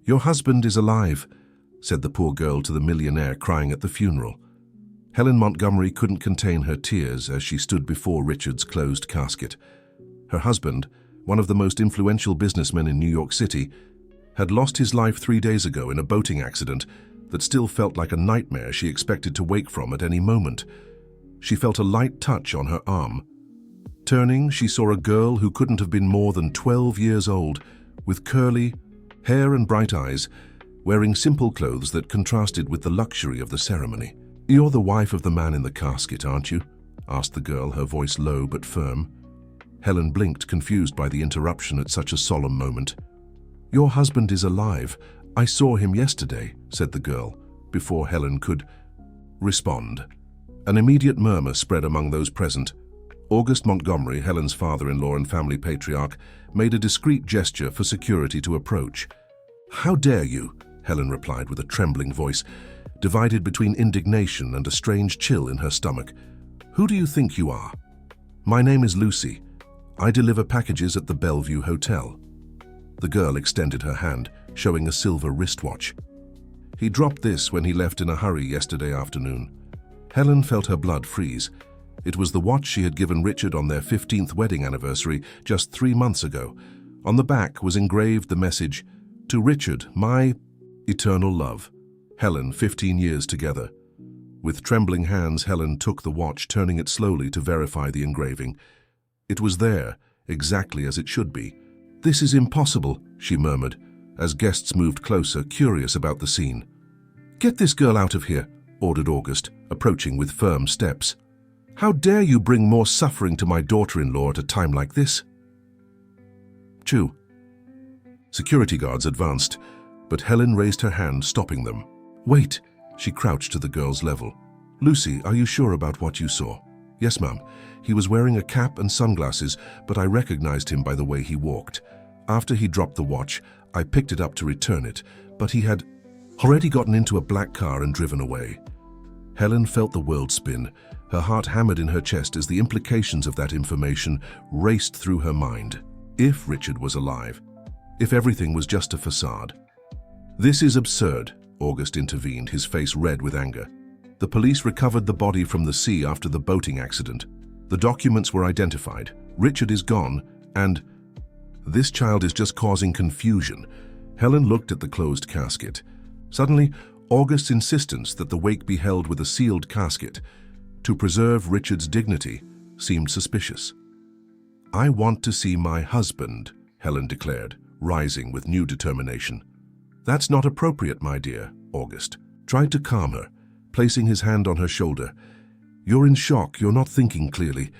"Your husband is alive," said the poor girl to the millionaire crying at the funeral. Helen Montgomery couldn't contain her tears as she stood before Richard's closed casket. Her husband, one of the most influential businessmen in New York City, had lost his life 3 days ago in a boating accident that still felt like a nightmare she expected to wake from at any moment. She felt a light touch on her arm. Turning, she saw a girl who couldn't have been more than 12 years old, with curly hair and bright eyes, wearing simple clothes that contrasted with the luxury of the ceremony. "You're the wife of the man in the casket, aren't you?" asked the girl, her voice low but firm. Helen blinked, confused by the interruption at such a solemn moment. "Your husband is alive. I saw him yesterday," said the girl, before Helen could respond. An immediate murmur spread among those present. August Montgomery, Helen's father-in-law and family patriarch, made a discreet gesture for security to approach. "How dare you?" Helen replied with a trembling voice, divided between indignation and a strange chill in her stomach. "Who do you think you are?" "My name is Lucy. I deliver packages at the Bellevue Hotel." The girl extended her hand, showing a silver wristwatch. "He dropped this when he left in a hurry yesterday afternoon." Helen felt her blood freeze. It was the watch she had given Richard on their 15th wedding anniversary just 3 months ago. On the back was engraved the message, "To Richard, my eternal love." Helen, 15 years together. With trembling hands, Helen took the watch, turning it slowly to verify the engraving. It was there, exactly as it should be. "This is impossible," she murmured, as guests moved closer, curious about the scene. "Get this girl out of here," ordered August, approaching with firm steps. "How dare you bring more suffering to my daughter-in-law at a time like this?" Chew. Security guards advanced, but Helen raised her hand, stopping them. "Wait," she crouched to the girl's level. "Lucy, are you sure about what you saw?" "Yes, ma'am. He was wearing a cap and sunglasses, but I recognized him by the way he walked. After he dropped the watch, I picked it up to return it, but he had already gotten into a black car and driven away." Helen felt the world spin. Her heart hammered in her chest as the implications of that information raced through her mind. If Richard was alive, if everything was just a facade. "This is absurd," August intervened, his face red with anger. "The police recovered the body from the sea after the boating accident. The documents were identified. Richard is gone, and this child is just causing confusion." Helen looked at the closed casket. Suddenly, August's insistence that the wake be held with a sealed casket to preserve Richard's dignity seemed suspicious. "I want to see my husband," Helen declared, rising with new determination. "That's not appropriate, my dear," August tried to calm her, placing his hand on her shoulder. "You're in shock, you're not thinking clearly."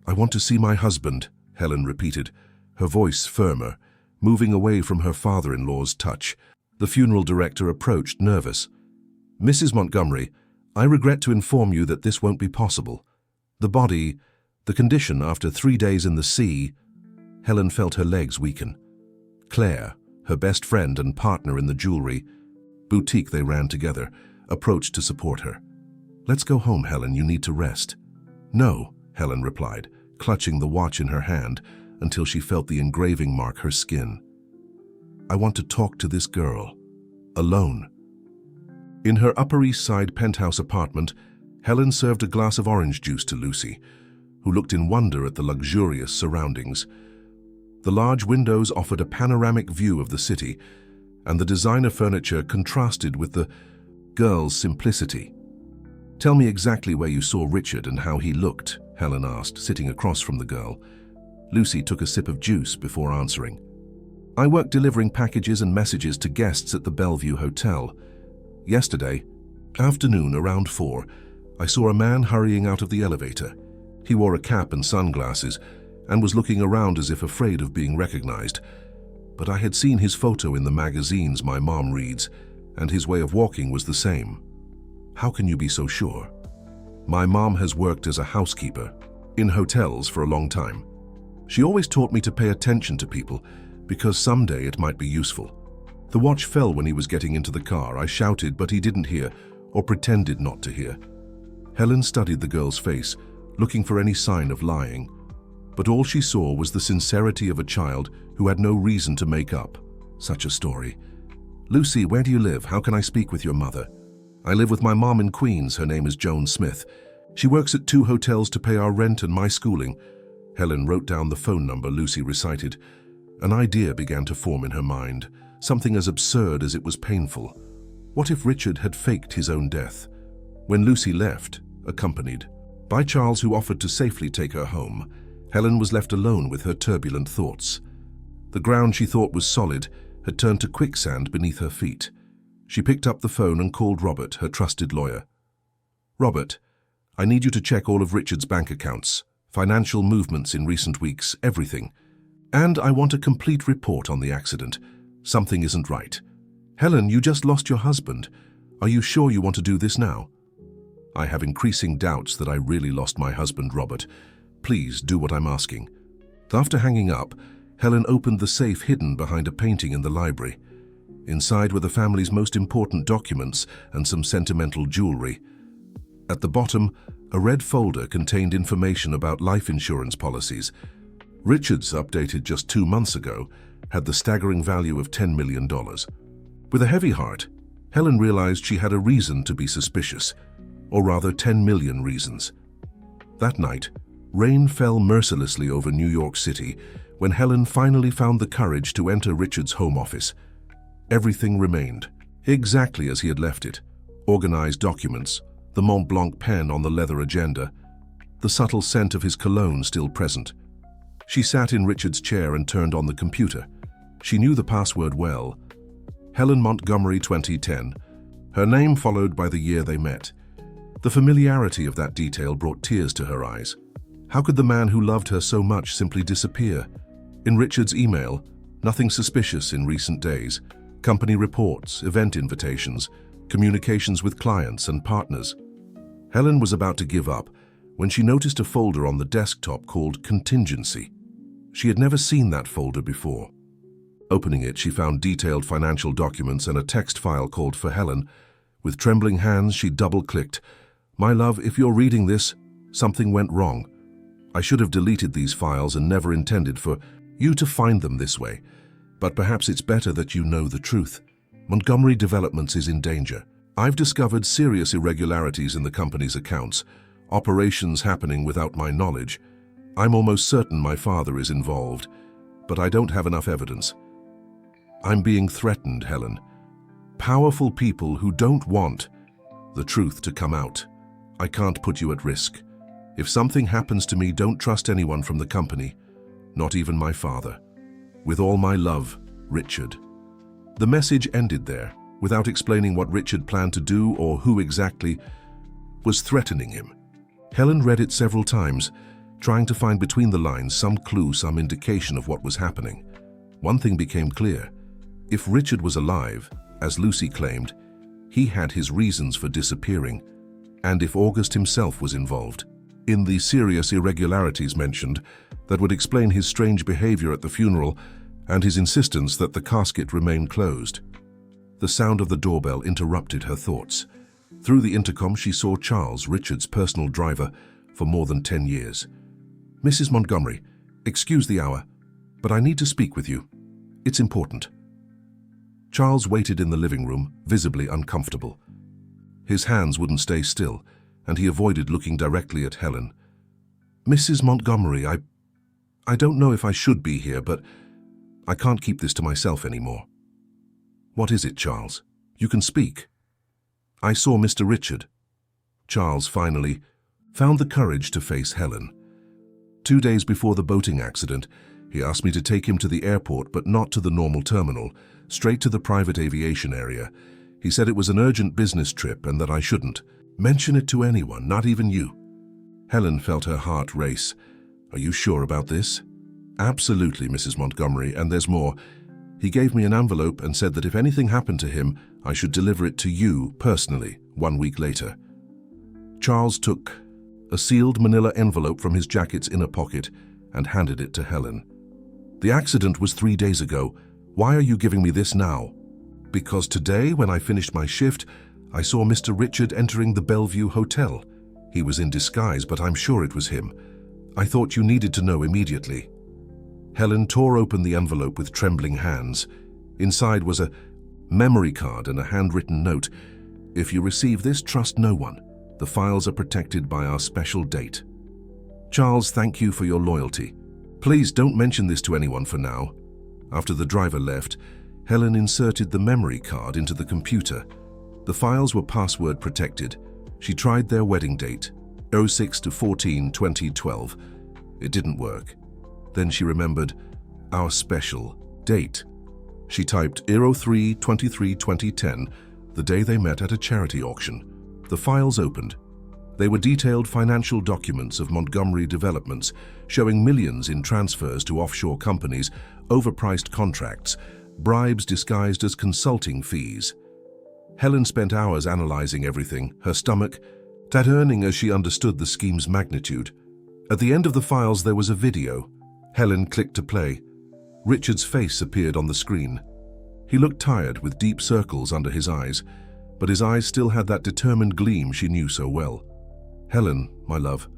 "I want to see my husband," Helen repeated, her voice firmer, moving away from her father-in-law's touch. The funeral director approached, nervous. "Mrs. Montgomery, I regret to inform you that this won't be possible. The condition after 3 days in the sea." Helen felt her legs weaken. Claire, her best friend and partner in the jewelry boutique they ran together, approached to support her. "Let's go home, Helen, you need to rest." "No," Helen replied, clutching the watch in her hand until she felt the engraving mark her skin. "I want to talk to this girl. Alone." In her Upper East Side penthouse apartment, Helen served a glass of orange juice to Lucy, who looked in wonder at the luxurious surroundings. The large windows offered a panoramic view of the city, and the designer furniture contrasted with the girl's simplicity. "Tell me exactly where you saw Richard and how he looked," Helen asked, sitting across from the girl. Lucy took a sip of juice before answering. "I work delivering packages and messages to guests at the Bellevue Hotel. Yesterday afternoon, around 4, I saw a man hurrying out of the elevator. He wore a cap and sunglasses and was looking around as if afraid of being recognized. But I had seen his photo in the magazines my mom reads, and his way of walking was the same." "How can you be so sure?" "My mom has worked as a housekeeper in hotels for a long time. She always taught me to pay attention to people because someday it might be useful. The watch fell when he was getting into the car. I shouted, but he didn't hear, or pretended not to hear." Helen studied the girl's face, looking for any sign of lying. But all she saw was the sincerity of a child who had no reason to make up such a story. Lucy, where do you live? How can I speak with your mother? I live with my mom in Queens. Her name is Joan Smith. She works at 2 hotels to pay our rent and my schooling. Helen wrote down the phone number Lucy recited. An idea began to form in her mind, something as absurd as it was painful. What if Richard had faked his own death? When Lucy left, accompanied by Charles, who offered to safely take her home, Helen was left alone with her turbulent thoughts. The ground she thought was solid had turned to quicksand beneath her feet. She picked up the phone and called Robert, her trusted lawyer. Robert, I need you to check all of Richard's bank accounts, financial movements in recent weeks, everything. And I want a complete report on the accident. Something isn't right. Helen, you just lost your husband. Are you sure you want to do this now? I have increasing doubts that I really lost my husband, Robert. Please do what I'm asking. After hanging up, Helen opened the safe hidden behind a painting in the library. Inside were the family's most important documents and some sentimental jewelry. At the bottom, a red folder contained information about life insurance policies. Richard's, updated just 2 months ago, had the staggering value of $10 million. With a heavy heart, Helen realized she had a reason to be suspicious, or rather 10 million reasons. That night, rain fell mercilessly over New York City when Helen finally found the courage to enter Richard's home office. Everything remained exactly as he had left it. Organized documents, the Mont Blanc pen on the leather agenda, the subtle scent of his cologne still present. She sat in Richard's chair and turned on the computer. She knew the password well. Helen Montgomery 2010, her name followed by the year they met. The familiarity of that detail brought tears to her eyes. How could the man who loved her so much simply disappear? In Richard's email, nothing suspicious in recent days. Company reports, event invitations, communications with clients and partners. Helen was about to give up when she noticed a folder on the desktop called Contingency. She had never seen that folder before. Opening it, she found detailed financial documents and a text file called For Helen. With trembling hands, she double-clicked. My love, if you're reading this, something went wrong. I should have deleted these files and never intended for you to find them this way. But perhaps it's better that you know the truth. Montgomery Developments is in danger. I've discovered serious irregularities in the company's accounts, operations happening without my knowledge. I'm almost certain my father is involved, but I don't have enough evidence. I'm being threatened, Helen. Powerful people who don't want the truth to come out. I can't put you at risk. If something happens to me, don't trust anyone from the company, not even my father. With all my love, Richard. The message ended there, without explaining what Richard planned to do or who exactly was threatening him. Helen read it several times, trying to find between the lines some clue, some indication of what was happening. One thing became clear. If Richard was alive, as Lucy claimed, he had his reasons for disappearing, and if August himself was involved in the serious irregularities mentioned, that would explain his strange behavior at the funeral and his insistence that the casket remain closed. The sound of the doorbell interrupted her thoughts. Through the intercom, she saw Charles, Richard's personal driver for more than 10 years. Mrs. Montgomery, excuse the hour, but I need to speak with you. It's important. Charles waited in the living room, visibly uncomfortable. His hands wouldn't stay still, and he avoided looking directly at Helen. Mrs. Montgomery, I don't know if I should be here, but I can't keep this to myself anymore. What is it, Charles? You can speak. I saw Mr. Richard. Charles finally found the courage to face Helen. 2 days before the boating accident, he asked me to take him to the airport, but not to the normal terminal, straight to the private aviation area. He said it was an urgent business trip and that I shouldn't mention it to anyone, not even you. Helen felt her heart race. Are you sure about this? Absolutely, Mrs. Montgomery, and there's more. He gave me an envelope and said that if anything happened to him, I should deliver it to you personally 1 week later. Charles took a sealed manila envelope from his jacket's inner pocket and handed it to Helen. The accident was 3 days ago. Why are you giving me this now? Because today, when I finished my shift, I saw Mr. Richard entering the Bellevue Hotel. He was in disguise, but I'm sure it was him. I thought you needed to know immediately. Helen tore open the envelope with trembling hands. Inside was a memory card and a handwritten note. If you receive this, trust no one. The files are protected by our special date. Charles, thank you for your loyalty. Please don't mention this to anyone for now. After the driver left, Helen inserted the memory card into the computer. The files were password protected. She tried their wedding date, 06/14/2012. It didn't work. Then she remembered our special date. She typed 03/23/2010, the day they met at a charity auction. The files opened. They were detailed financial documents of Montgomery Developments, showing millions in transfers to offshore companies, overpriced contracts, bribes disguised as consulting fees. Helen spent hours analyzing everything, her stomach turning as she understood the scheme's magnitude. At the end of the files there was a video. Helen clicked to play. Richard's face appeared on the screen. He looked tired, with deep circles under his eyes, but his eyes still had that determined gleam she knew so well. Helen, my love,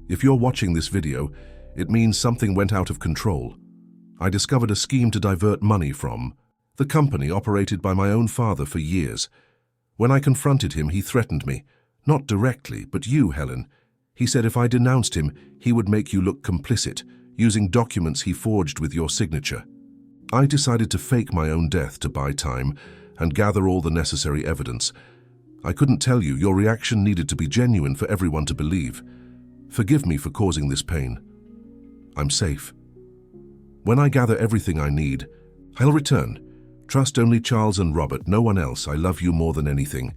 if you're watching this video, it means something went out of control. I discovered a scheme to divert money from the company operated by my own father for years. When I confronted him, he threatened me. Not directly, but you, Helen. He said if I denounced him, he would make you look complicit, using documents he forged with your signature. I decided to fake my own death to buy time and gather all the necessary evidence. I couldn't tell you, your reaction needed to be genuine for everyone to believe. Forgive me for causing this pain. I'm safe. When I gather everything I need, I'll return. Trust only Charles and Robert, no one else. I love you more than anything.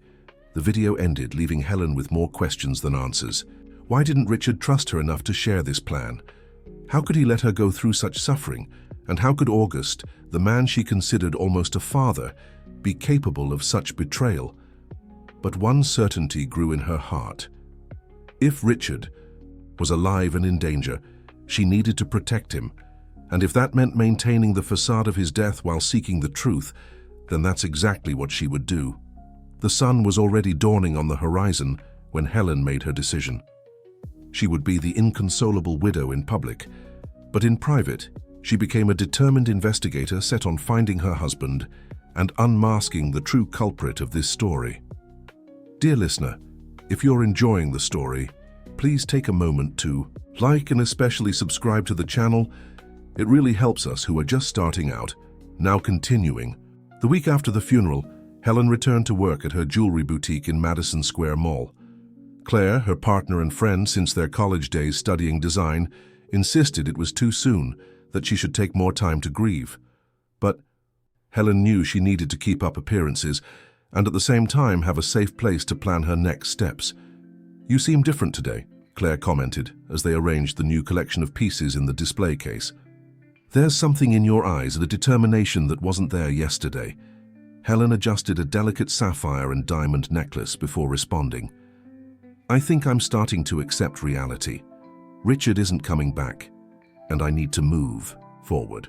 The video ended, leaving Helen with more questions than answers. Why didn't Richard trust her enough to share this plan? How could he let her go through such suffering? And how could August, the man she considered almost a father, be capable of such betrayal? But one certainty grew in her heart. If Richard was alive and in danger, she needed to protect him. And if that meant maintaining the facade of his death while seeking the truth, then that's exactly what she would do. The sun was already dawning on the horizon when Helen made her decision. She would be the inconsolable widow in public, but in private, she became a determined investigator set on finding her husband and unmasking the true culprit of this story. Dear listener, if you're enjoying the story, please take a moment to like and especially subscribe to the channel. It really helps us who are just starting out. Now continuing. The week after the funeral, Helen returned to work at her jewelry boutique in Madison Square Mall. Claire, her partner and friend since their college days studying design, insisted it was too soon, that she should take more time to grieve. But Helen knew she needed to keep up appearances and at the same time have a safe place to plan her next steps. You seem different today, Claire commented as they arranged the new collection of pieces in the display case. There's something in your eyes, a determination that wasn't there yesterday. Helen adjusted a delicate sapphire and diamond necklace before responding. I think I'm starting to accept reality. Richard isn't coming back, and I need to move forward.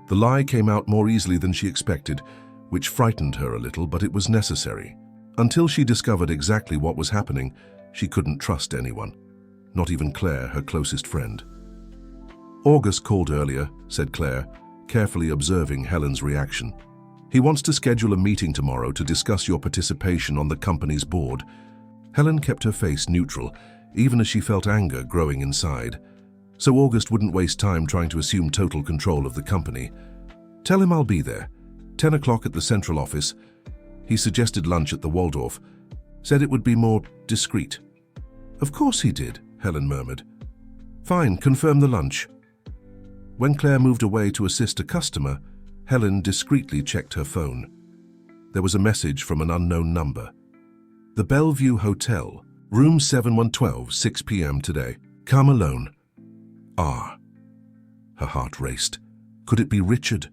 The lie came out more easily than she expected, which frightened her a little, but it was necessary. Until she discovered exactly what was happening, she couldn't trust anyone, not even Claire, her closest friend. August called earlier, said Claire, carefully observing Helen's reaction. He wants to schedule a meeting tomorrow to discuss your participation on the company's board. Helen kept her face neutral, even as she felt anger growing inside. So August wouldn't waste time trying to assume total control of the company. Tell him I'll be there. 10 o'clock at the central office. He suggested lunch at the Waldorf. Said it would be more discreet. Of course he did, Helen murmured. Fine, confirm the lunch. When Claire moved away to assist a customer, Helen discreetly checked her phone. There was a message from an unknown number. The Bellevue Hotel, room 7112, 6 p.m. today. Come alone. Ah. Her heart raced. Could it be Richard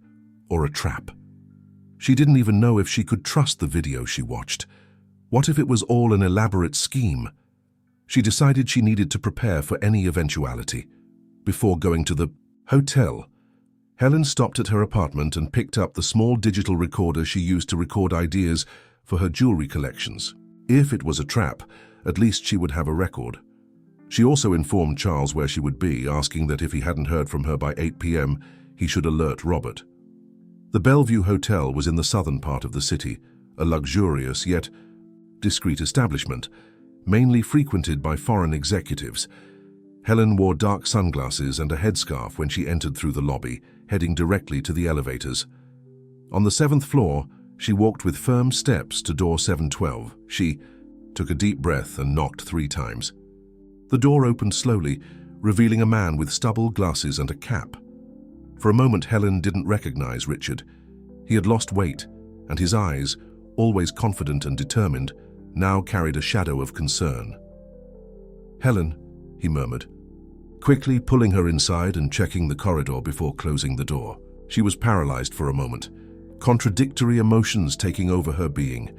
or a trap? She didn't even know if she could trust the video she watched. What if it was all an elaborate scheme? She decided she needed to prepare for any eventuality. Before going to the hotel, Helen stopped at her apartment and picked up the small digital recorder she used to record ideas for her jewelry collections. If it was a trap, at least she would have a record. She also informed Charles where she would be, asking that if he hadn't heard from her by 8 p.m., he should alert Robert. The Bellevue Hotel was in the southern part of the city, a luxurious yet discreet establishment, mainly frequented by foreign executives. Helen wore dark sunglasses and a headscarf when she entered through the lobby, heading directly to the elevators. On the 7th floor, she walked with firm steps to door 712. She took a deep breath and knocked 3 times. The door opened slowly, revealing a man with stubble, glasses, and a cap. For a moment, Helen didn't recognize Richard. He had lost weight, and his eyes, always confident and determined, now carried a shadow of concern. "Helen," he murmured, quickly pulling her inside and checking the corridor before closing the door. She was paralyzed for a moment, contradictory emotions taking over her being.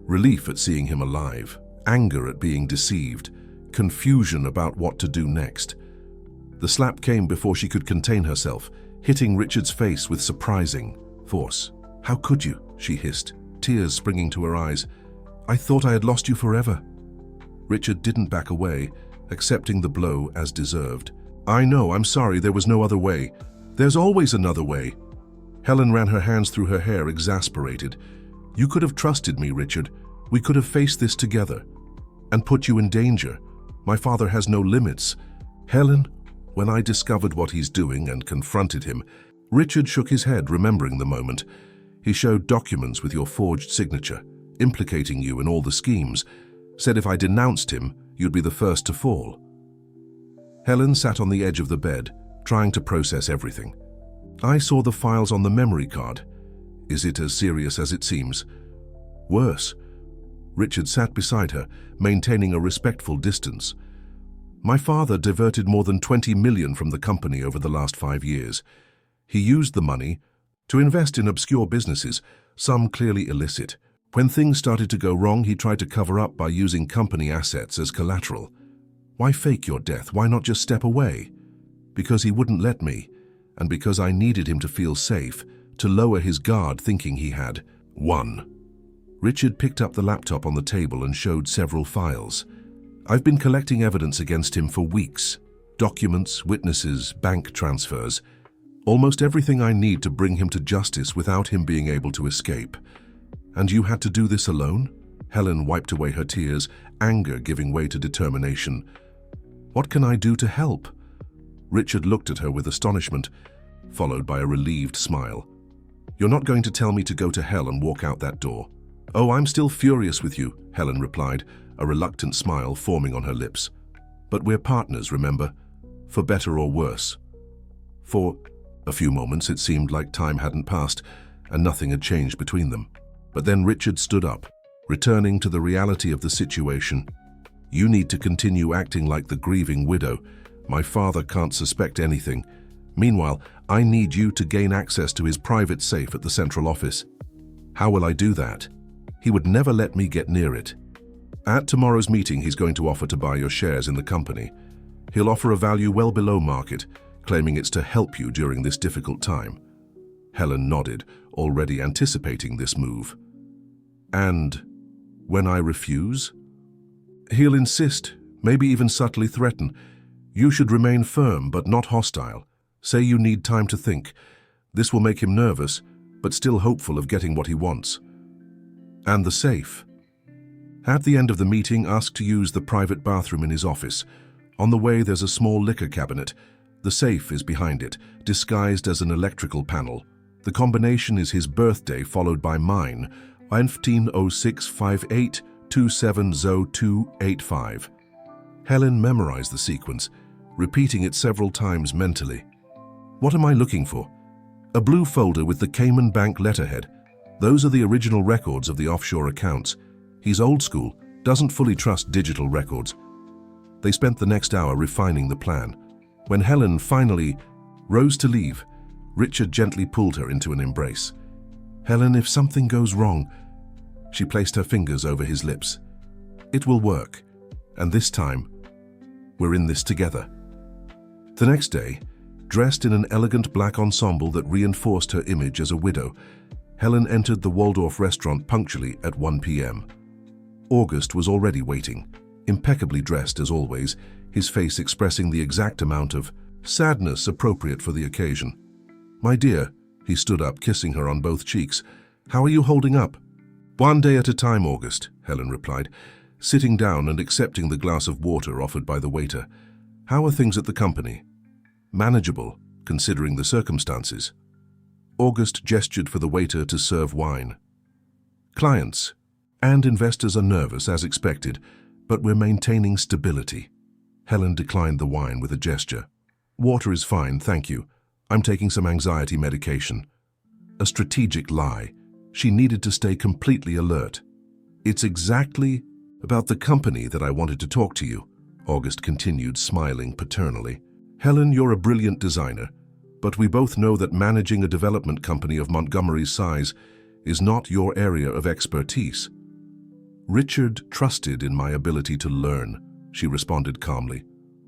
Relief at seeing him alive, anger at being deceived, confusion about what to do next. The slap came before she could contain herself, hitting Richard's face with surprising force. "How could you?" she hissed, tears springing to her eyes. "I thought I had lost you forever." Richard didn't back away, accepting the blow as deserved. "I know, I'm sorry, there was no other way. There's always another way." Helen ran her hands through her hair, exasperated. "You could have trusted me, Richard. We could have faced this together. And put you in danger. My father has no limits." "Helen," when I discovered what he's doing and confronted him, Richard shook his head, remembering the moment. "He showed documents with your forged signature, implicating you in all the schemes. Said if I denounced him, you'd be the first to fall." Helen sat on the edge of the bed, trying to process everything. "I saw the files on the memory card. Is it as serious as it seems?" "Worse." Richard sat beside her, maintaining a respectful distance. "My father diverted more than 20 million from the company over the last 5 years. He used the money to invest in obscure businesses, some clearly illicit. When things started to go wrong, he tried to cover up by using company assets as collateral. Why fake your death? Why not just step away? Because he wouldn't let me, and because I needed him to feel safe, to lower his guard thinking he had won." Richard picked up the laptop on the table and showed several files. "I've been collecting evidence against him for weeks. Documents, witnesses, bank transfers. Almost everything I need to bring him to justice without him being able to escape. And you had to do this alone?" Helen wiped away her tears, anger giving way to determination. "What can I do to help?" Richard looked at her with astonishment, followed by a relieved smile. "You're not going to tell me to go to hell and walk out that door?" "Oh, I'm still furious with you," Helen replied, a reluctant smile forming on her lips. "But we're partners, remember? For better or worse." For a few moments it seemed like time hadn't passed and nothing had changed between them. But then Richard stood up, returning to the reality of the situation. "You need to continue acting like the grieving widow. My father can't suspect anything. Meanwhile, I need you to gain access to his private safe at the central office." "How will I do that?" "He would never let me get near it. At tomorrow's meeting, he's going to offer to buy your shares in the company. He'll offer a value well below market, claiming it's to help you during this difficult time." Helen nodded, already anticipating this move. "And when I refuse?" "He'll insist, maybe even subtly threaten. You should remain firm but not hostile. Say you need time to think. This will make him nervous, but still hopeful of getting what he wants." "And the safe?" "At the end of the meeting, ask to use the private bathroom in his office. On the way, there's a small liquor cabinet. The safe is behind it, disguised as an electrical panel. The combination is his birthday followed by mine, 150658270285. Helen memorized the sequence, repeating it several times mentally. "What am I looking for?" "A blue folder with the Cayman Bank letterhead. Those are the original records of the offshore accounts. He's old school, doesn't fully trust digital records." They spent the next hour refining the plan. When Helen finally rose to leave, Richard gently pulled her into an embrace. "Helen, if something goes wrong..." She placed her fingers over his lips. "It will work. And this time, we're in this together." The next day, dressed in an elegant black ensemble that reinforced her image as a widow, Helen entered the Waldorf restaurant punctually at 1 p.m. August was already waiting, impeccably dressed as always, his face expressing the exact amount of sadness appropriate for the occasion. "My dear," He stood up, kissing her on both cheeks. "How are you holding up?" "One day at a time, August," Helen replied, sitting down and accepting the glass of water offered by the waiter. "How are things at the company?" "Manageable, considering the circumstances." August gestured for the waiter to serve wine. "Clients and investors are nervous, as expected, but we're maintaining stability." Helen declined the wine with a gesture. "Water is fine, thank you. I'm taking some anxiety medication." A strategic lie. She needed to stay completely alert. "It's exactly about the company that I wanted to talk to you," August continued, smiling paternally. "Helen, you're a brilliant designer, but we both know that managing a development company of Montgomery's size is not your area of expertise." "Richard trusted in my ability to learn," she responded calmly.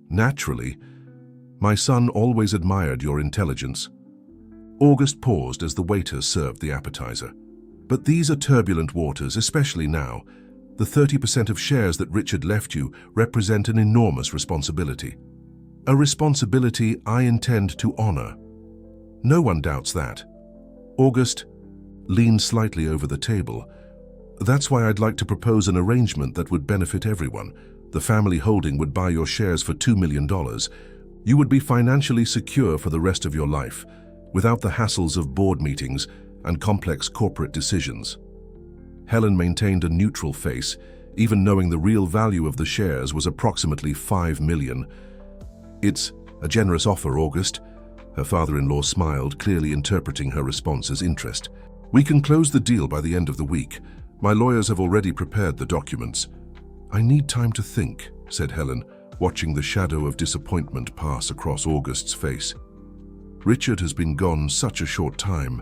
"Naturally, my son always admired your intelligence." August paused as the waiter served the appetizer. "But these are turbulent waters, especially now. The 30% of shares that Richard left you represent an enormous responsibility. A responsibility I intend to honor. No one doubts that." August leaned slightly over the table. "That's why I'd like to propose an arrangement that would benefit everyone. The family holding would buy your shares for $2 million. You would be financially secure for the rest of your life, without the hassles of board meetings and complex corporate decisions." Helen maintained a neutral face, even knowing the real value of the shares was approximately $5 million. "It's a generous offer, August." Her father-in-law smiled, clearly interpreting her response as interest. "We can close the deal by the end of the week. My lawyers have already prepared the documents." "I need time to think," said Helen, watching the shadow of disappointment pass across August's face. "Richard has been gone such a short time.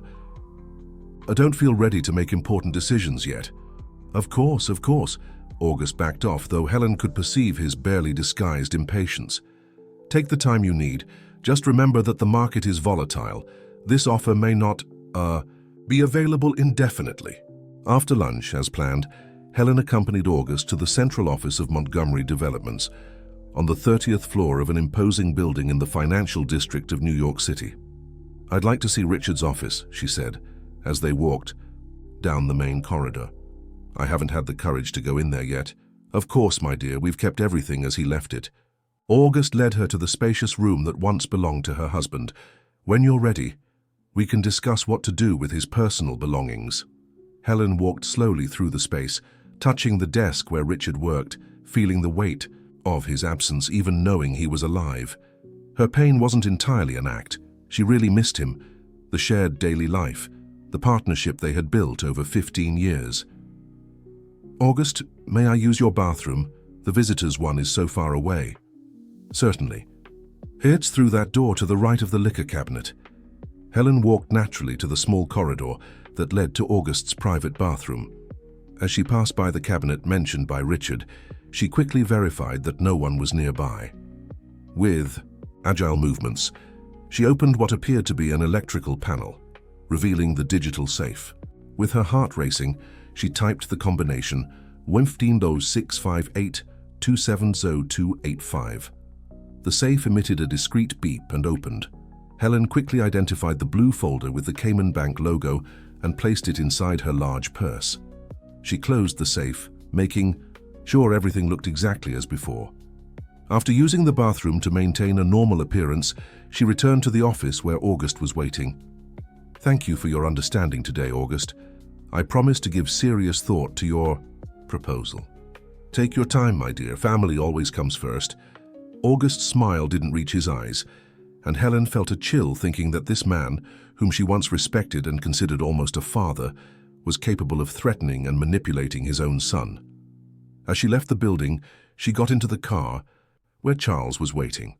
I don't feel ready to make important decisions yet." Of course," August backed off, though Helen could perceive his barely disguised impatience. "Take the time you need. Just remember that the market is volatile. This offer may not, be available indefinitely." After lunch, as planned, Helen accompanied August to the central office of Montgomery Developments, on the 30th floor of an imposing building in the financial district of New York City. "I'd like to see Richard's office," she said, as they walked down the main corridor. "I haven't had the courage to go in there yet." "Of course, my dear, we've kept everything as he left it." August led her to the spacious room that once belonged to her husband. "When you're ready, we can discuss what to do with his personal belongings." Helen walked slowly through the space, touching the desk where Richard worked, feeling the weight of his absence, even knowing he was alive. Her pain wasn't entirely an act. She really missed him, the shared daily life, the partnership they had built over 15 years. "August, may I use your bathroom? The visitors' one is so far away." "Certainly. It's through that door to the right of the liquor cabinet." Helen walked naturally to the small corridor that led to August's private bathroom. As she passed by the cabinet mentioned by Richard, she quickly verified that no one was nearby. With agile movements, she opened what appeared to be an electrical panel, revealing the digital safe. With her heart racing, she typed the combination 150-658-270-285. The safe emitted a discreet beep and opened. Helen quickly identified the blue folder with the Cayman Bank logo and placed it inside her large purse. She closed the safe, making sure everything looked exactly as before. After using the bathroom to maintain a normal appearance, she returned to the office where August was waiting. "Thank you for your understanding today, August. I promise to give serious thought to your proposal." "Take your time, my dear. Family always comes first." August's smile didn't reach his eyes, and Helen felt a chill thinking that this man, whom she once respected and considered almost a father, was capable of threatening and manipulating his own son. As she left the building, she got into the car, where Charles was waiting.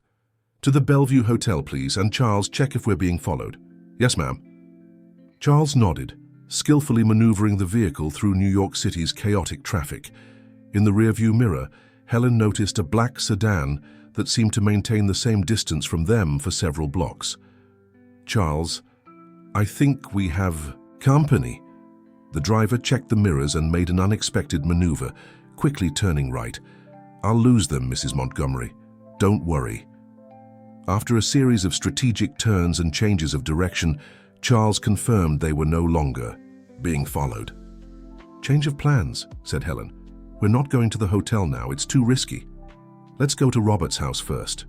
"To the Bellevue Hotel, please, and Charles, check if we're being followed." "Yes, ma'am." Charles nodded, skillfully maneuvering the vehicle through New York City's chaotic traffic. In the rearview mirror, Helen noticed a black sedan that seemed to maintain the same distance from them for several blocks. "Charles, I think we have company." The driver checked the mirrors and made an unexpected maneuver, quickly turning right. "I'll lose them, Mrs. Montgomery. Don't worry." After a series of strategic turns and changes of direction, Charles confirmed they were no longer being followed. "Change of plans," said Helen. "We're not going to the hotel now, it's too risky. Let's go to Robert's house first."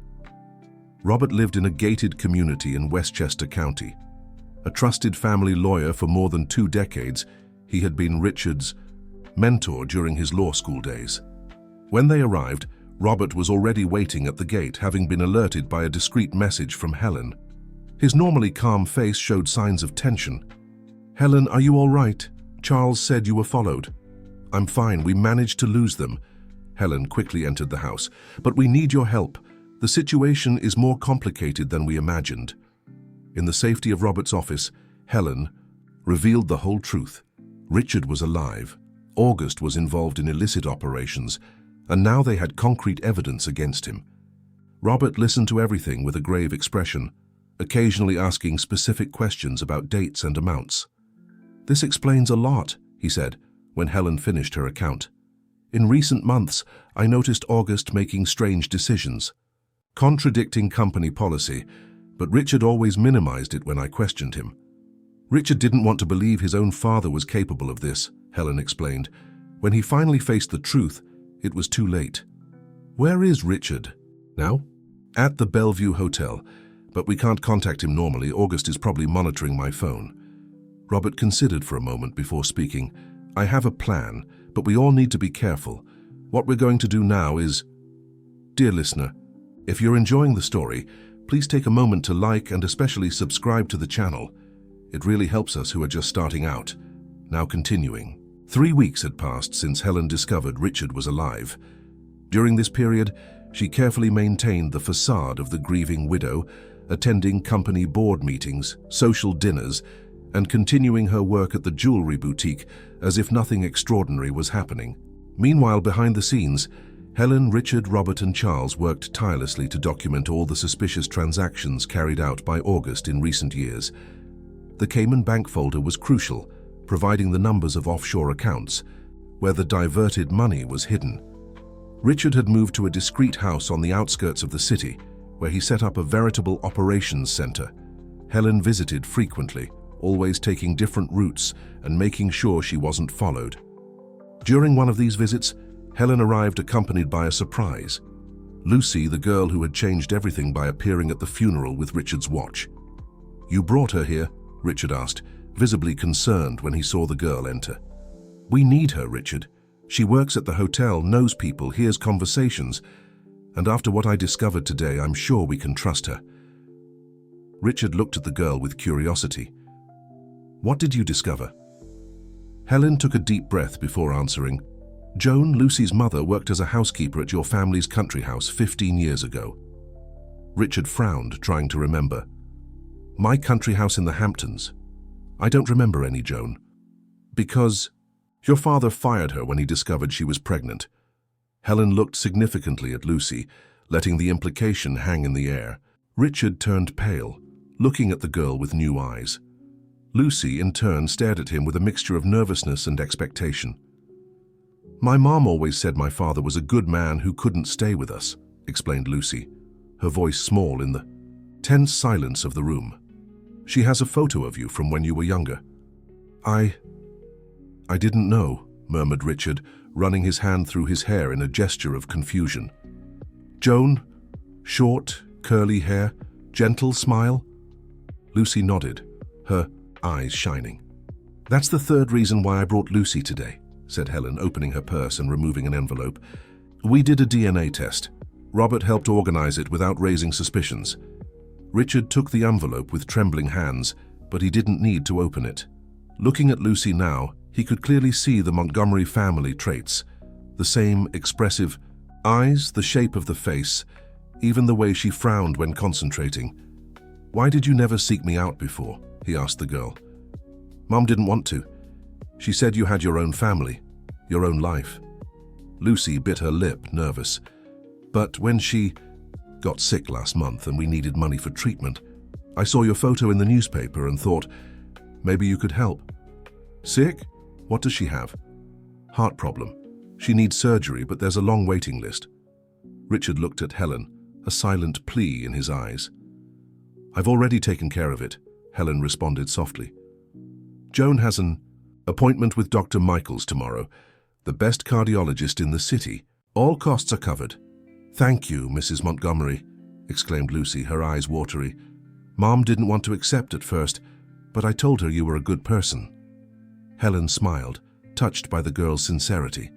Robert lived in a gated community in Westchester County. A trusted family lawyer for more than 2 decades, he had been Richard's mentor during his law school days. When they arrived, Robert was already waiting at the gate, having been alerted by a discreet message from Helen. His normally calm face showed signs of tension. "Helen, are you all right? Charles said you were followed." "I'm fine, we managed to lose them." Helen quickly entered the house. "But we need your help. The situation is more complicated than we imagined." In the safety of Robert's office, Helen revealed the whole truth. Richard was alive. August was involved in illicit operations, and now they had concrete evidence against him. Robert listened to everything with a grave expression, occasionally asking specific questions about dates and amounts. "This explains a lot," he said, when Helen finished her account. "In recent months, I noticed August making strange decisions, contradicting company policy, but Richard always minimized it when I questioned him." "Richard didn't want to believe his own father was capable of this," Helen explained. "When he finally faced the truth, it was too late." "Where is Richard now?" "At the Bellevue Hotel, but we can't contact him normally. August is probably monitoring my phone." Robert considered for a moment before speaking. "I have a plan, but we all need to be careful. What we're going to do now is..." Dear listener, if you're enjoying the story, please take a moment to like and especially subscribe to the channel. It really helps us who are just starting out. Now continuing. 3 weeks had passed since Helen discovered Richard was alive. During this period, she carefully maintained the facade of the grieving widow, attending company board meetings, social dinners, and continuing her work at the jewelry boutique as if nothing extraordinary was happening. Meanwhile, behind the scenes, Helen, Richard, Robert, and Charles worked tirelessly to document all the suspicious transactions carried out by August in recent years. The Cayman Bank folder was crucial, providing the numbers of offshore accounts, where the diverted money was hidden. Richard had moved to a discreet house on the outskirts of the city, where he set up a veritable operations center. Helen visited frequently, always taking different routes and making sure she wasn't followed. During one of these visits, Helen arrived accompanied by a surprise. Lucy, the girl who had changed everything by appearing at the funeral with Richard's watch. "You brought her here?" Richard asked, visibly concerned when he saw the girl enter. "We need her, Richard. She works at the hotel, knows people, hears conversations, and after what I discovered today, I'm sure we can trust her." Richard looked at the girl with curiosity. "What did you discover?" Helen took a deep breath before answering. "Joan, Lucy's mother, worked as a housekeeper at your family's country house 15 years ago." Richard frowned, trying to remember. "My country house in the Hamptons? I don't remember any, Joan." "Because your father fired her when he discovered she was pregnant." Helen looked significantly at Lucy, letting the implication hang in the air. Richard turned pale, looking at the girl with new eyes. Lucy, in turn, stared at him with a mixture of nervousness and expectation. "My mom always said my father was a good man who couldn't stay with us," explained Lucy, her voice small in the tense silence of the room. "She has a photo of you from when you were younger." I didn't know," murmured Richard, running his hand through his hair in a gesture of confusion. "Joan? Short, curly hair, gentle smile?" Lucy nodded, her eyes shining. "That's the third reason why I brought Lucy today," said Helen, opening her purse and removing an envelope. "We did a DNA test. Robert helped organize it without raising suspicions." Richard took the envelope with trembling hands, but he didn't need to open it. Looking at Lucy now, he could clearly see the Montgomery family traits. The same expressive eyes, the shape of the face, even the way she frowned when concentrating. "Why did you never seek me out before?" he asked the girl. "Mom didn't want to. She said you had your own family, your own life." Lucy bit her lip, nervous. "But when she got sick last month and we needed money for treatment, I saw your photo in the newspaper and thought, maybe you could help." "Sick? What does she have?" "Heart problem. She needs surgery, but there's a long waiting list." Richard looked at Helen, a silent plea in his eyes. "I've already taken care of it," Helen responded softly. Joan has an appointment with Dr. Michaels tomorrow, the best cardiologist in the city. All costs are covered. Thank you, Mrs. Montgomery, exclaimed Lucy, her eyes watery. Mom didn't want to accept at first, but I told her you were a good person. Helen smiled, touched by the girl's sincerity.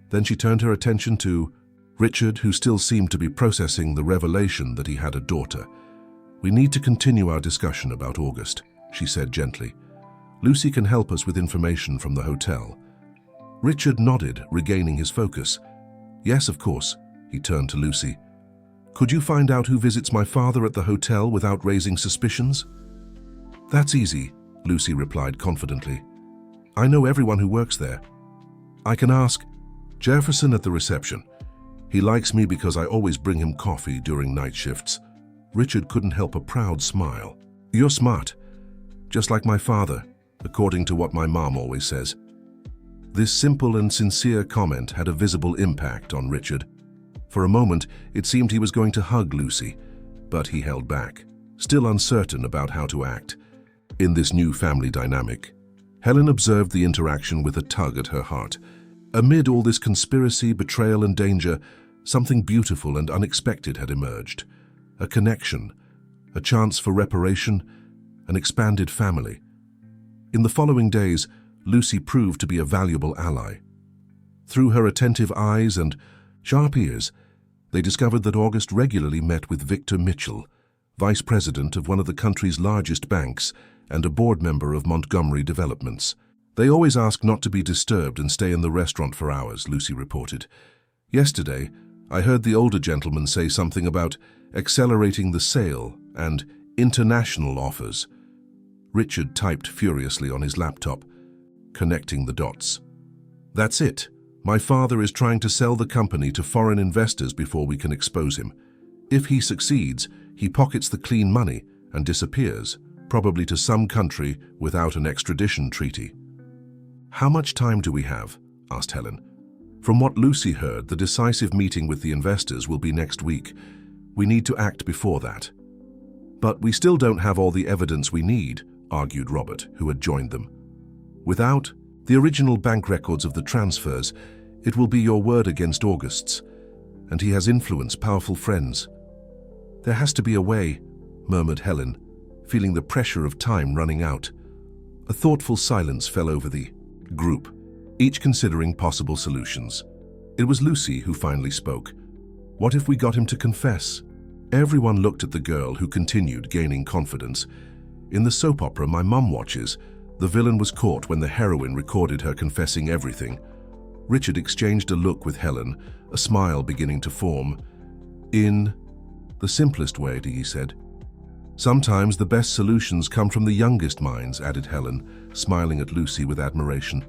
Then she turned her attention to Richard, who still seemed to be processing the revelation that he had a daughter. We need to continue our discussion about August, she said gently. Lucy can help us with information from the hotel. Richard nodded, regaining his focus. Yes, of course, he turned to Lucy. Could you find out who visits my father at the hotel without raising suspicions? That's easy, Lucy replied confidently. I know everyone who works there. I can ask Jefferson at the reception. He likes me because I always bring him coffee during night shifts. Richard couldn't help a proud smile. You're smart, just like my father, according to what my mom always says. This simple and sincere comment had a visible impact on Richard. For a moment, it seemed he was going to hug Lucy, but he held back, still uncertain about how to act. In this new family dynamic, Helen observed the interaction with a tug at her heart. Amid all this conspiracy, betrayal, and danger, something beautiful and unexpected had emerged. A connection, a chance for reparation, an expanded family. In the following days, Lucy proved to be a valuable ally. Through her attentive eyes and sharp ears, they discovered that August regularly met with Victor Mitchell, vice president of one of the country's largest banks and a board member of Montgomery Developments. They always ask not to be disturbed and stay in the restaurant for hours, Lucy reported. Yesterday, I heard the older gentleman say something about accelerating the sale and international offers. Richard typed furiously on his laptop, connecting the dots. That's it. My father is trying to sell the company to foreign investors before we can expose him. If he succeeds, he pockets the clean money and disappears, probably to some country without an extradition treaty. How much time do we have? Asked Helen. From what Lucy heard, the decisive meeting with the investors will be next week. We need to act before that. But we still don't have all the evidence we need, argued Robert, who had joined them. Without the original bank records of the transfers, it will be your word against August's, and he has influenced powerful friends. There has to be a way, murmured Helen, feeling the pressure of time running out. A thoughtful silence fell over the group, each considering possible solutions. It was Lucy who finally spoke. What if we got him to confess? Everyone looked at the girl, who continued gaining confidence. In the soap opera my mum watches, the villain was caught when the heroine recorded her confessing everything. Richard exchanged a look with Helen, a smile beginning to form. In the simplest way, he said. Sometimes the best solutions come from the youngest minds, added Helen, smiling at Lucy with admiration.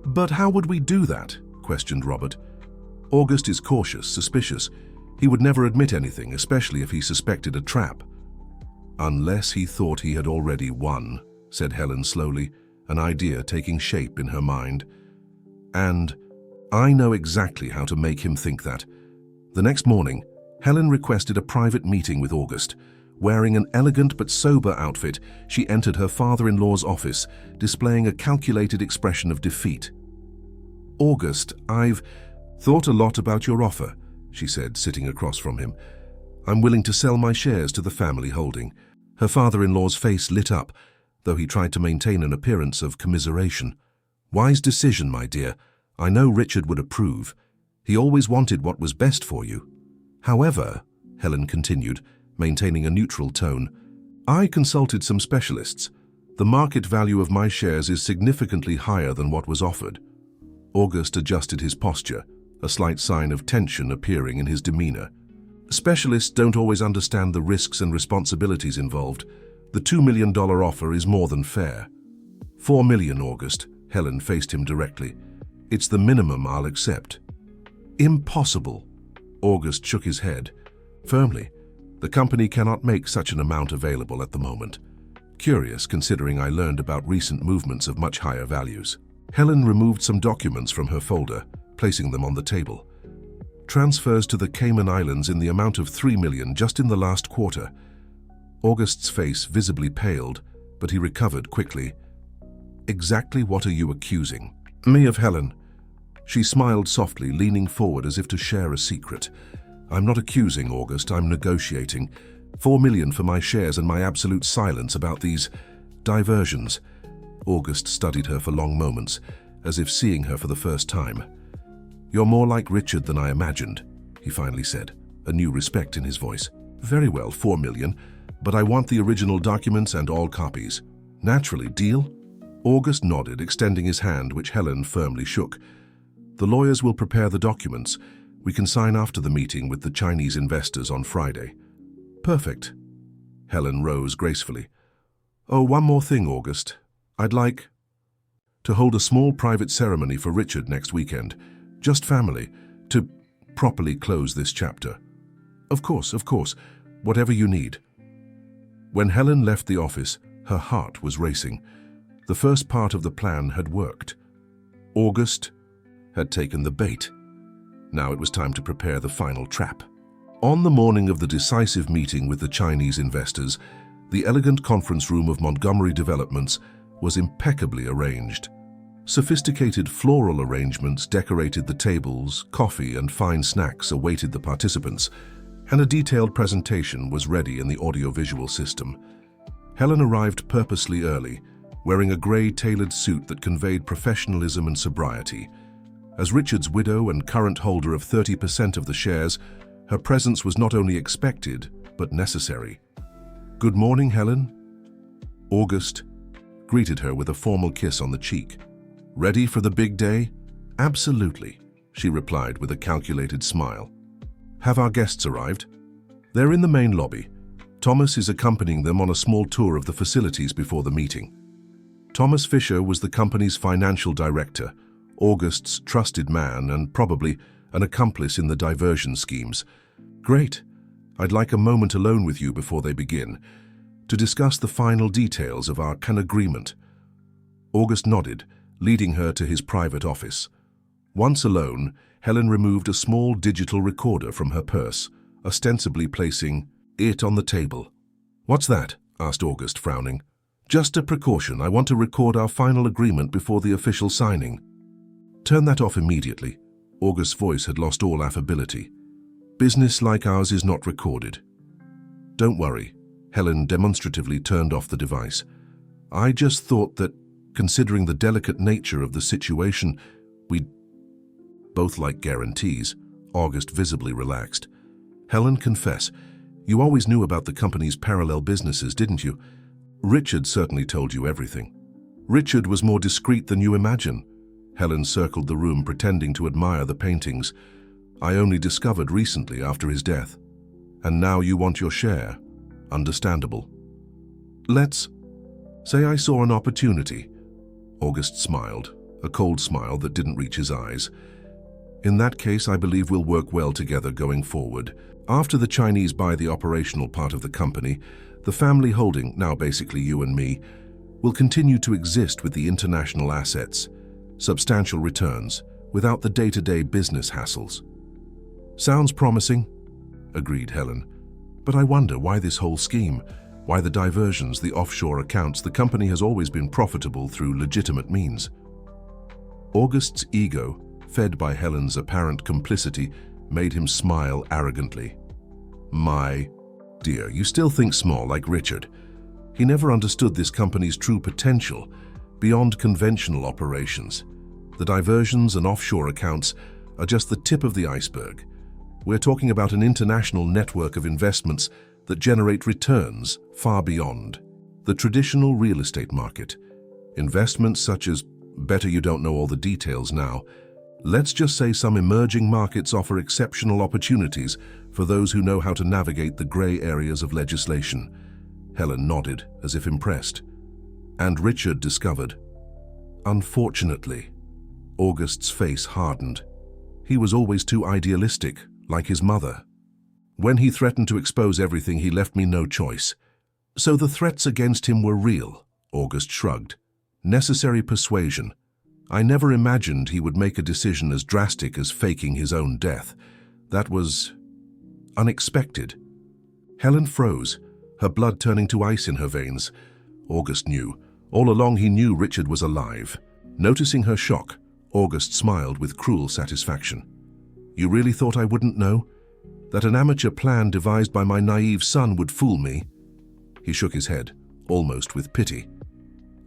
But how would we do that? Questioned Robert. August is cautious, suspicious. He would never admit anything, especially if he suspected a trap. Unless he thought he had already won, said Helen slowly, an idea taking shape in her mind. And I know exactly how to make him think that. The next morning, Helen requested a private meeting with August. Wearing an elegant but sober outfit, she entered her father-in-law's office, displaying a calculated expression of defeat. August, I've thought a lot about your offer, she said, sitting across from him. I'm willing to sell my shares to the family holding. Her father-in-law's face lit up, though he tried to maintain an appearance of commiseration. Wise decision, my dear. I know Richard would approve. He always wanted what was best for you. However, Helen continued, maintaining a neutral tone, I consulted some specialists. The market value of my shares is significantly higher than what was offered. August adjusted his posture, a slight sign of tension appearing in his demeanor. Specialists don't always understand the risks and responsibilities involved. The $2 million offer is more than fair. $4 million, August. Helen faced him directly. It's the minimum I'll accept. Impossible. August shook his head. Firmly. The company cannot make such an amount available at the moment. Curious, considering I learned about recent movements of much higher values. Helen removed some documents from her folder, placing them on the table. Transfers to the Cayman Islands in the amount of $3 million just in the last quarter. August's face visibly paled, but he recovered quickly. Exactly what are you accusing? Me of Helen. She smiled softly, leaning forward as if to share a secret. I'm not accusing, August, I'm negotiating. 4 million for my shares and my absolute silence about these diversions. August studied her for long moments, as if seeing her for the first time. You're more like Richard than I imagined, he finally said, a new respect in his voice. Very well, 4 million, but I want the original documents and all copies. Naturally, deal? August nodded, extending his hand, which Helen firmly shook. The lawyers will prepare the documents. We can sign after the meeting with the Chinese investors on Friday. Perfect. Helen rose gracefully. Oh, one more thing, August. I'd like to hold a small private ceremony for Richard next weekend. Just family, to properly close this chapter. Of course, whatever you need. When Helen left the office, her heart was racing. The first part of the plan had worked. August had taken the bait. Now it was time to prepare the final trap. On the morning of the decisive meeting with the Chinese investors, the elegant conference room of Montgomery Developments was impeccably arranged. Sophisticated floral arrangements decorated the tables, coffee and fine snacks awaited the participants, and a detailed presentation was ready in the audiovisual system. Helen arrived purposely early, wearing a grey tailored suit that conveyed professionalism and sobriety. As Richard's widow and current holder of 30% of the shares, her presence was not only expected, but necessary. Good morning, Helen. August greeted her with a formal kiss on the cheek. Ready for the big day? Absolutely, she replied with a calculated smile. Have our guests arrived? They're in the main lobby. Thomas is accompanying them on a small tour of the facilities before the meeting. Thomas Fisher was the company's financial director, August's trusted man and probably an accomplice in the diversion schemes. Great. I'd like a moment alone with you before they begin, to discuss the final details of our agreement. August nodded, leading her to his private office. Once alone, Helen removed a small digital recorder from her purse, ostensibly placing it on the table. What's that? Asked August, frowning. Just a precaution. I want to record our final agreement before the official signing. Turn that off immediately. August's voice had lost all affability. Business like ours is not recorded. Don't worry. Helen demonstratively turned off the device. I just thought that, considering the delicate nature of the situation, we'd both like guarantees. August visibly relaxed. Helen, confess, you always knew about the company's parallel businesses, didn't you? Richard certainly told you everything. Richard was more discreet than you imagine. Helen circled the room, pretending to admire the paintings. I only discovered recently after his death. And now you want your share. Understandable. Let's say I saw an opportunity. August smiled, a cold smile that didn't reach his eyes. In that case, I believe we'll work well together going forward. After the Chinese buy the operational part of the company, the family holding, now basically you and me, will continue to exist with the international assets, substantial returns, without the day-to-day business hassles. Sounds promising, agreed Helen. But I wonder why this whole scheme, why the diversions, the offshore accounts. The company has always been profitable through legitimate means. August's ego, fed by Helen's apparent complicity, made him smile arrogantly. My dear, you still think small like Richard. He never understood this company's true potential beyond conventional operations. The diversions and offshore accounts are just the tip of the iceberg. We're talking about an international network of investments that generate returns far beyond the traditional real estate market. Investments such as, better you don't know all the details now, let's just say some emerging markets offer exceptional opportunities for those who know how to navigate the gray areas of legislation. Helen nodded, as if impressed. And Richard discovered. Unfortunately, August's face hardened. He was always too idealistic, like his mother. When he threatened to expose everything, he left me no choice. So the threats against him were real, August shrugged. Necessary persuasion. I never imagined he would make a decision as drastic as faking his own death. That was unexpected. Helen froze, her blood turning to ice in her veins. August knew. All along he knew Richard was alive. Noticing her shock, August smiled with cruel satisfaction. "You really thought I wouldn't know? That an amateur plan devised by my naive son would fool me?" He shook his head, almost with pity.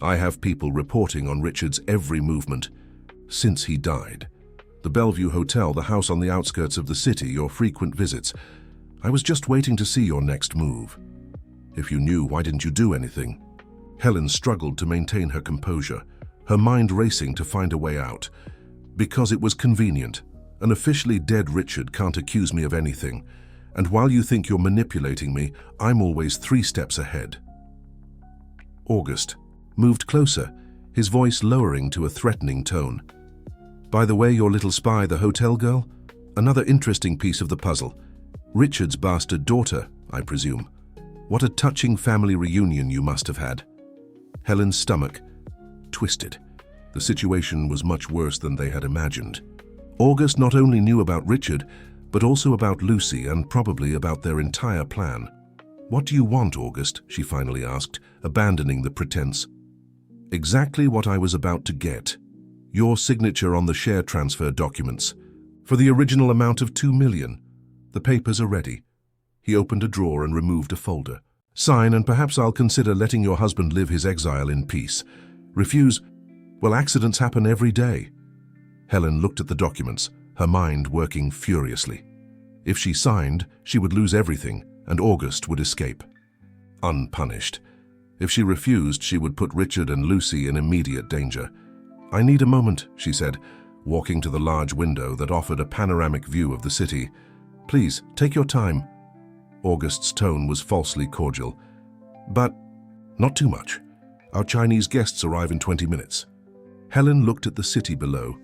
"I have people reporting on Richard's every movement since he died. The Bellevue Hotel, the house on the outskirts of the city, your frequent visits. I was just waiting to see your next move. If you knew, why didn't you do anything?" Helen struggled to maintain her composure, her mind racing to find a way out. "Because it was convenient. An officially dead Richard can't accuse me of anything. And while you think you're manipulating me, I'm always 3 steps ahead." August moved closer, his voice lowering to a threatening tone. "By the way, your little spy, the hotel girl? Another interesting piece of the puzzle. Richard's bastard daughter, I presume. What a touching family reunion you must have had." Helen's stomach twisted. The situation was much worse than they had imagined. August not only knew about Richard, but also about Lucy and probably about their entire plan. "What do you want, August?" she finally asked, abandoning the pretense. "Exactly what I was about to get. Your signature on the share transfer documents. For the original amount of $2 million. The papers are ready." He opened a drawer and removed a folder. "Sign, and perhaps I'll consider letting your husband live his exile in peace. Refuse, well, accidents happen every day." Helen looked at the documents, her mind working furiously. If she signed, she would lose everything, and August would escape unpunished. If she refused, she would put Richard and Lucy in immediate danger. "I need a moment," she said, walking to the large window that offered a panoramic view of the city. "Please, take your time." August's tone was falsely cordial. "But not too much. Our Chinese guests arrive in 20 minutes." Helen looked at the city below,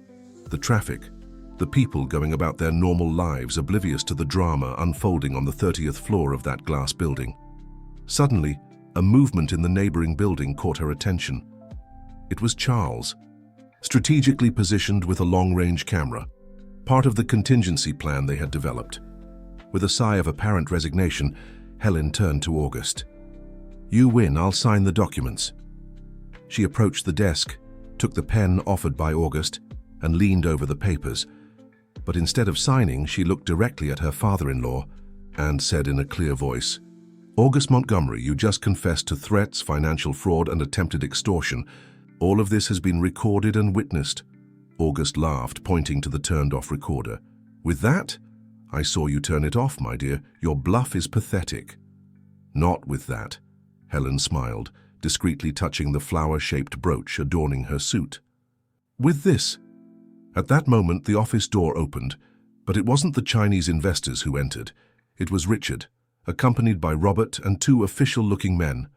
the traffic, the people going about their normal lives, oblivious to the drama unfolding on the 30th floor of that glass building. Suddenly, a movement in the neighboring building caught her attention. It was Charles, strategically positioned with a long-range camera, part of the contingency plan they had developed. With a sigh of apparent resignation, Helen turned to August. "You win, I'll sign the documents." She approached the desk, took the pen offered by August, and leaned over the papers. But instead of signing, she looked directly at her father-in-law and said in a clear voice, "August Montgomery, you just confessed to threats, financial fraud, and attempted extortion. All of this has been recorded and witnessed." August laughed, pointing to the turned-off recorder. "With that? I saw you turn it off, my dear. Your bluff is pathetic." "Not with that." Helen smiled, discreetly touching the flower-shaped brooch adorning her suit. "With this." At that moment, the office door opened, but it wasn't the Chinese investors who entered. It was Richard, accompanied by Robert and 2 official-looking men.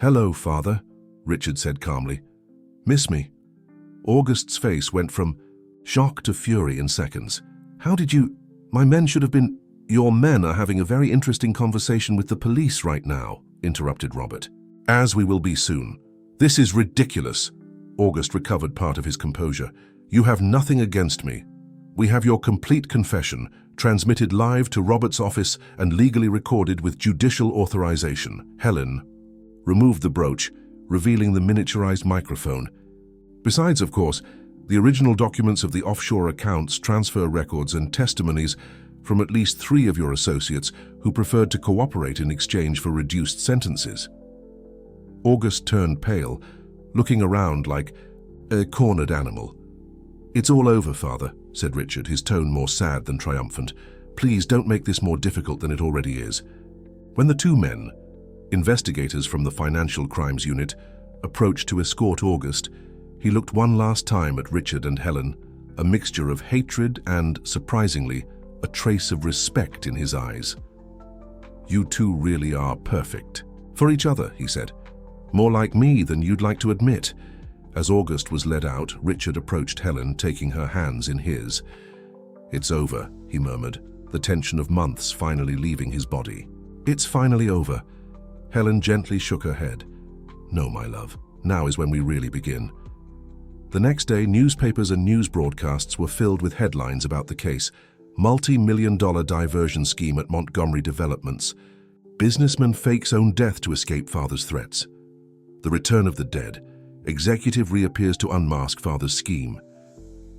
"Hello, Father," Richard said calmly. "Miss me?" August's face went from shock to fury in seconds. "How did you... My men should have been..." "Your men are having a very interesting conversation with the police right now," interrupted Robert. "As we will be soon. This is ridiculous." August recovered part of his composure. "You have nothing against me. We have your complete confession, transmitted live to Robert's office and legally recorded with judicial authorization." Helen removed the brooch, revealing the miniaturized microphone. "Besides, of course, the original documents of the offshore accounts, transfer records, and testimonies from at least 3 of your associates who preferred to cooperate in exchange for reduced sentences." August turned pale, looking around like a cornered animal. "It's all over, Father," said Richard, his tone more sad than triumphant. "Please don't make this more difficult than it already is." When the 2 men, investigators from the Financial Crimes Unit, approached to escort August, he looked one last time at Richard and Helen, a mixture of hatred and, surprisingly, a trace of respect in his eyes. "You 2 really are perfect. For each other," he said. "More like me than you'd like to admit." As August was led out, Richard approached Helen, taking her hands in his. "It's over," he murmured, the tension of months finally leaving his body. "It's finally over." Helen gently shook her head. "No, my love. Now is when we really begin." The next day, newspapers and news broadcasts were filled with headlines about the case. Multi-million-dollar diversion scheme at Montgomery Developments. Businessman fakes own death to escape father's threats. The return of the dead. Executive reappears to unmask father's scheme.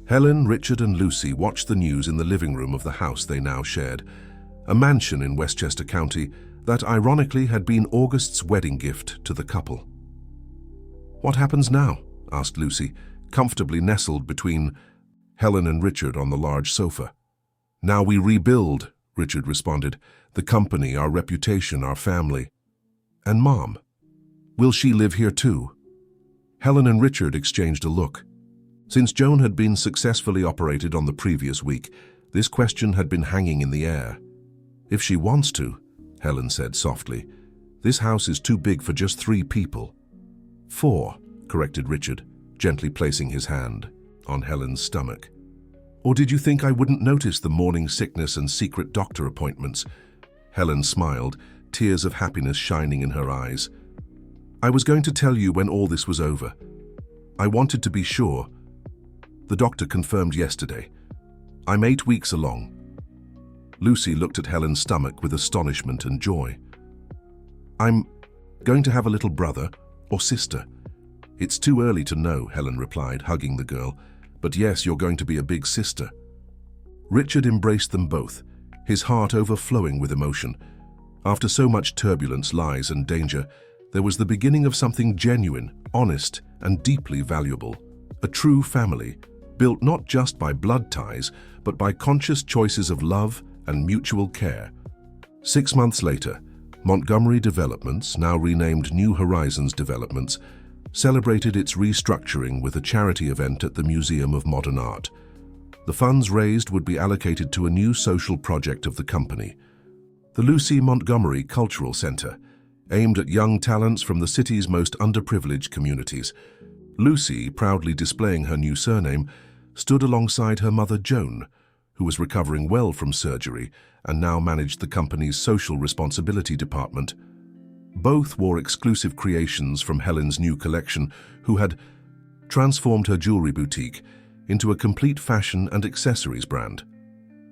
Helen, Richard and Lucy watched the news in the living room of the house they now shared, a mansion in Westchester County that ironically had been August's wedding gift to the couple. "What happens now?" asked Lucy, comfortably nestled between Helen and Richard on the large sofa. "Now we rebuild," Richard responded. "The company, our reputation, our family." "And Mom? Will she live here too?" Helen and Richard exchanged a look. Since Joan had been successfully operated on the previous week, this question had been hanging in the air. "If she wants to," Helen said softly. "This house is too big for just 3 people." "4," corrected Richard, gently placing his hand on Helen's stomach. "Or did you think I wouldn't notice the morning sickness and secret doctor appointments?" Helen smiled, tears of happiness shining in her eyes. "I was going to tell you when all this was over. I wanted to be sure. The doctor confirmed yesterday. I'm 8 weeks along." Lucy looked at Helen's stomach with astonishment and joy. "I'm going to have a little brother or sister." "It's too early to know," Helen replied, hugging the girl. "But yes, you're going to be a big sister." Richard embraced them both, his heart overflowing with emotion. After so much turbulence, lies and danger, there was the beginning of something genuine, honest, and deeply valuable. A true family, built not just by blood ties, but by conscious choices of love and mutual care. 6 months later, Montgomery Developments, now renamed New Horizons Developments, celebrated its restructuring with a charity event at the Museum of Modern Art. The funds raised would be allocated to a new social project of the company, the Lucy Montgomery Cultural Center, aimed at young talents from the city's most underprivileged communities. Lucy, proudly displaying her new surname, stood alongside her mother Joan, who was recovering well from surgery and now managed the company's social responsibility department. Both wore exclusive creations from Helen's new collection, who had transformed her jewelry boutique into a complete fashion and accessories brand.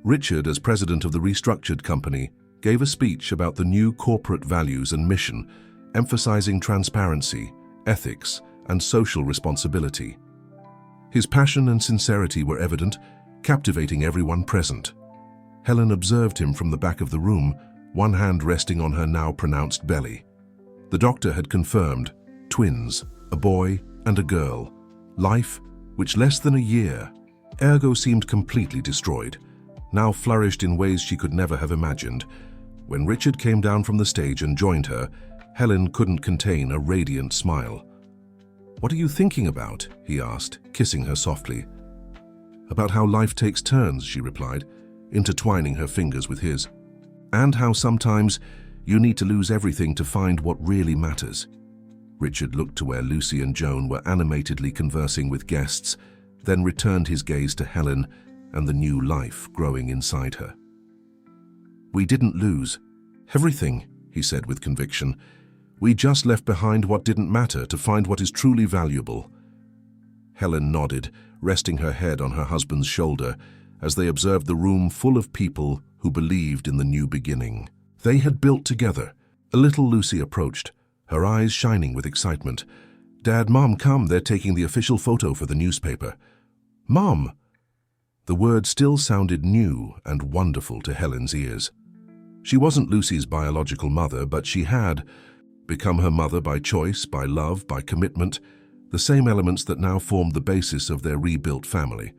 Richard, as president of the restructured company, gave a speech about the new corporate values and mission, emphasizing transparency, ethics, and social responsibility. His passion and sincerity were evident, captivating everyone present. Helen observed him from the back of the room, one hand resting on her now pronounced belly. The doctor had confirmed twins, a boy and a girl. Life, which less than a year, ergo seemed completely destroyed, now flourished in ways she could never have imagined. When Richard came down from the stage and joined her, Helen couldn't contain a radiant smile. "What are you thinking about?" he asked, kissing her softly. "About how life takes turns," she replied, intertwining her fingers with his. "And how sometimes you need to lose everything to find what really matters." Richard looked to where Lucy and Joan were animatedly conversing with guests, then returned his gaze to Helen and the new life growing inside her. "We didn't lose everything," he said with conviction. "We just left behind what didn't matter to find what is truly valuable." Helen nodded, resting her head on her husband's shoulder as they observed the room full of people who believed in the new beginning. They had built together. A little Lucy approached, her eyes shining with excitement. "Dad, Mom, come, they're taking the official photo for the newspaper." "Mom!" The word still sounded new and wonderful to Helen's ears. She wasn't Lucy's biological mother, but she had become her mother by choice, by love, by commitment, the same elements that now formed the basis of their rebuilt family.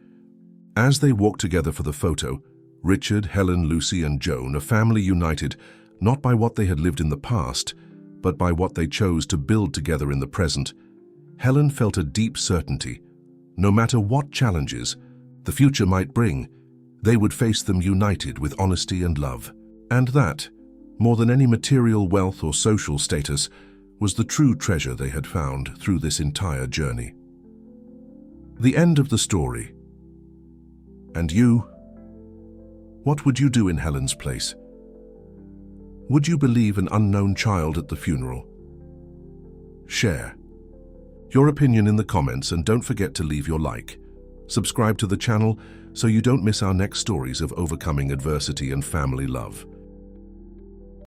As they walked together for the photo, Richard, Helen, Lucy, and Joan, a family united not by what they had lived in the past, but by what they chose to build together in the present, Helen felt a deep certainty. No matter what challenges the future might bring, they would face them united with honesty and love. And that, more than any material wealth or social status, was the true treasure they had found through this entire journey. The end of the story. And you? What would you do in Helen's place? Would you believe an unknown child at the funeral? Share your opinion in the comments and don't forget to leave your like. Subscribe to the channel so you don't miss our next stories of overcoming adversity and family love.